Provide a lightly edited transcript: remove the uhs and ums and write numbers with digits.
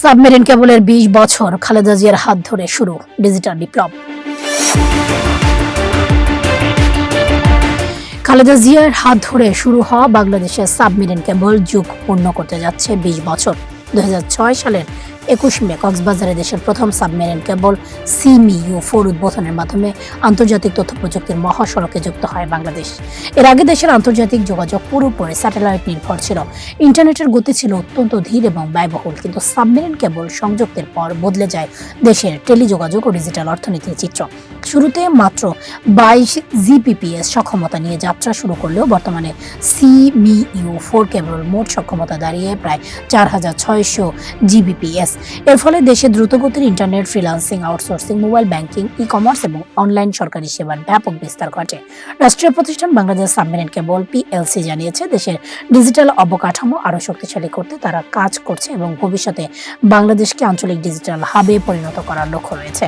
Submarine কেবলের ২০ বছর, খালেদা জিয়ার হাত ধরে শুরু ডিজিটাল বিপ্লব। খালেদা জিয়ার হাত ধরে শুরু হওয়া বাংলাদেশের সাবমেরিন কেবল যুগ পূর্ণ করতে যাচ্ছে ২০ বছর। ২০০৬ সালের ২১ মে কক্সবাজারে দেশের প্রথম সাবমেরিন কেবল CMU-4 উদ্বোধনের মাধ্যমে আন্তর্জাতিক তথ্য প্রযুক্তির মহাসড়কে যুক্ত হয় বাংলাদেশ। এর আগে দেশের আন্তর্জাতিক যোগাযোগ পুরোপুরি স্যাটেলাইট নির্ভর ছিল। ইন্টারনেটের গতি ছিল অত্যন্ত ধীর এবং ব্যয়বহুল, কিন্তু সাবমেরিন কেবল সংযুক্তের পর বদলে যায় দেশের টেলিযোগাযোগ ও ডিজিটাল অর্থনীতির চিত্র। শুরুতে মাত্র ২২ Gbps সক্ষমতা নিয়ে যাত্রা শুরু করলেও বর্তমানে CMU-4 কেবল মোট সক্ষমতা দাঁড়িয়ে প্রায় ৪৬০০ Gbps। এর ফলে দেশে দ্রুতগতির internet, freelancing, outsourcing, mobile banking, ecommerce এবং অনলাইন সরকারি সেবার ব্যাপক বিস্তার ঘটে। রাষ্ট্রীয় প্রতিষ্ঠান বাংলাদেশ সাবমেরিন কেবল PLC জানিয়েছে, দেশের ডিজিটাল অবকাঠামো আরও শক্তিশালী করতে তারা কাজ করছে এবং ভবিষ্যতে বাংলাদেশকে আঞ্চলিক ডিজিটাল হাবে পরিণত করার লক্ষ্য রয়েছে।